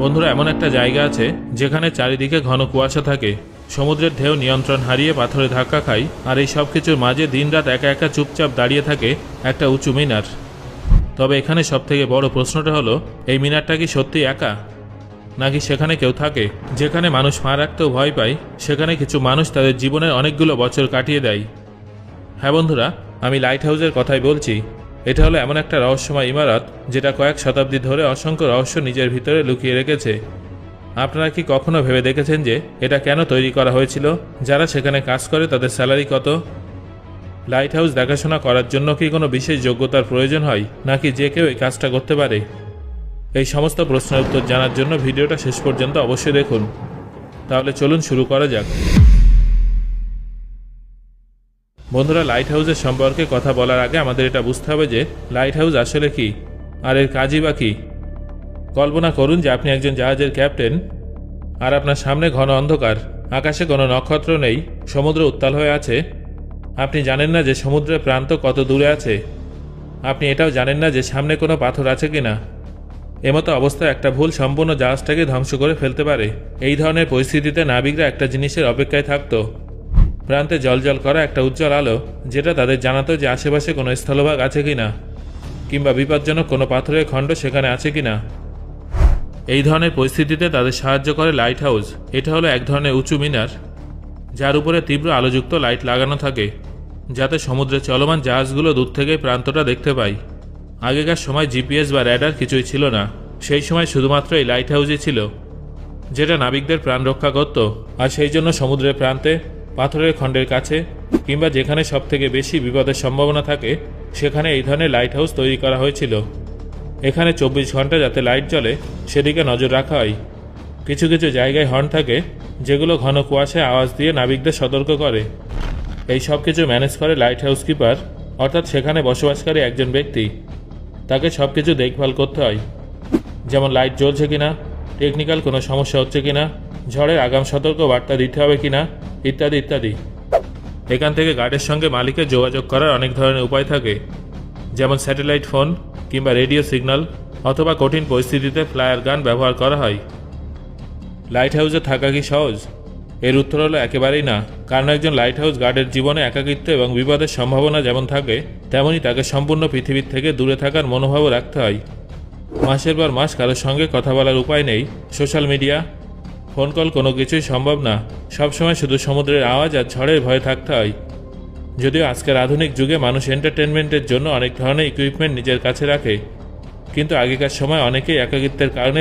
বন্ধুরা, এমন একটা জায়গা আছে যেখানে চারিদিকে ঘন কুয়াশা থাকে, সমুদ্রের ঢেউ নিয়ন্ত্রণ হারিয়ে পাথরে ধাক্কা খায়, আর এই সব কিছুর মাঝে দিনরাত একা একা চুপচাপ দাঁড়িয়ে থাকে একটা উঁচু মিনার। তবে এখানে সবথেকে বড় প্রশ্নটা হলো, এই মিনারটা কি সত্যি একা, নাকি সেখানে কেউ থাকে? যেখানে মানুষ পা রাখতেও ভয় পায়, সেখানে কিছু মানুষ তাদের জীবনের অনেকগুলো বছর কাটিয়ে দেয়। হ্যাঁ বন্ধুরা, আমি লাইট হাউসের কথাই বলছি। এটা হলো এমন একটা রহস্যময় ইমারত যেটা কয়েক শতাব্দী ধরে অসংখ্য রহস্য নিজের ভিতরে লুকিয়ে রেখেছে। আপনারা কি কখনো ভেবে দেখেছেন যে এটা কেন তৈরি করা হয়েছিল? যারা সেখানে কাজ করে তাদের স্যালারি কত? লাইট হাউস দেখাশোনা করার জন্য কি কোনো বিশেষ যোগ্যতার প্রয়োজন হয়, নাকি যে কেউ এই কাজটা করতে পারে? এই সমস্ত প্রশ্নের উত্তর জানার জন্য ভিডিওটা শেষ পর্যন্ত অবশ্যই দেখুন। তাহলে চলুন শুরু করা যাক। বন্ধুরা, লাইট হাউসের সম্পর্কে কথা বলার আগে আমাদের এটা বুঝতে হবে যে লাইট হাউস আসলে কি, আর এর কাজই বা কী। কল্পনা করুন যে আপনি একজন জাহাজের ক্যাপ্টেন, আর আপনার সামনে ঘন অন্ধকার, আকাশে কোনো নক্ষত্র নেই, সমুদ্র উত্তাল হয়ে আছে। আপনি জানেন না যে সমুদ্রের প্রান্ত কত দূরে আছে। আপনি এটাও জানেন না যে সামনে কোনো পাথর আছে কিনা। এমতো অবস্থায় একটা ভুল সম্পূর্ণ জাহাজটাকে ধ্বংস করে ফেলতে পারে। এই ধরনের পরিস্থিতিতে নাবিকরা একটা জিনিসের অপেক্ষায় থাকতো, প্রান্তে জলজল করা একটা উজ্জ্বল আলো, যেটা তাদের জানাতো যে আশেপাশে কোনো স্থলভাগ আছে কিনা, কিংবা বিপজ্জনক কোনো পাথরের খণ্ড সেখানে আছে কিনা। এই ধরনের পরিস্থিতিতে তাদের সাহায্য করে লাইট হাউস। এটা হলো এক ধরনের উঁচু মিনার, যার উপরে তীব্র আলোযুক্ত লাইট লাগানো থাকে, যাতে সমুদ্রে চলমান জাহাজগুলো দূর থেকে প্রান্তটা দেখতে পায়। আগেকার সময় জিপিএস বা র্যাডার কিছুই ছিল না। সেই সময় শুধুমাত্র এই লাইট হাউসই ছিল, যেটা নাবিকদের প্রাণ রক্ষা করত। আর সেই জন্য সমুদ্রের প্রান্তে, পাথরের খণ্ডের কাছে, কিংবা যেখানে সবথেকে বেশি বিপদের সম্ভাবনা থাকে, সেখানে এই ধরনের লাইট হাউস তৈরি করা হয়েছিল। এখানে 24 ঘন্টা যাতে লাইট জ্বলে সেদিকে নজর রাখা হয়। কিছু কিছু জায়গায় হর্ন থাকে, যেগুলো ঘন কুয়াশায় আওয়াজ দিয়ে নাবিকদের সতর্ক করে। এই সব কিছু ম্যানেজ করে লাইট হাউস কিপার, অর্থাৎ সেখানে বসবাসকারী একজন ব্যক্তি। তাকে সব কিছু দেখভাল করতে হয়, যেমন লাইট জ্বলছে কিনা, টেকনিক্যাল কোনো সমস্যা হচ্ছে কিনা, ঝড়ের আগাম সতর্ক বার্তা দিতে হবে কিনা, ইত্যাদি ইত্যাদি। এখান থেকে গার্ডের সঙ্গে মালিকের যোগাযোগ করার অনেক ধরনের উপায় থাকে, যেমন স্যাটেলাইট ফোন কিংবা রেডিও সিগন্যাল, অথবা কঠিন পরিস্থিতিতে ফ্লায়ার গান ব্যবহার করা হয়। লাইট হাউসে থাকা কি সহজ? এর উত্তর হলো একেবারেই না। কারণ একজন লাইট হাউস গার্ডের জীবনে একাকিত্ব এবং বিপদের সম্ভাবনা যেমন থাকে, তেমনই তাকে সম্পূর্ণ পৃথিবীর থেকে দূরে থাকার মনোভাবও রাখতে হয়। মাসের পর মাস কারোর সঙ্গে কথা বলার উপায় নেই, সোশ্যাল মিডিয়া, ফোন কল, কোনো কিছুই সম্ভব না। সবসময় শুধু সমুদ্রের আওয়াজ আর ঝড়ের ভয়ে থাকতে হয়। যদিও আজকের আধুনিক যুগে মানুষ এন্টারটেনমেন্টের জন্য অনেক ধরনের ইকুইপমেন্ট নিজের কাছে রাখে, কিন্তু আগেকার সময় অনেকেই একাকিত্বের কারণে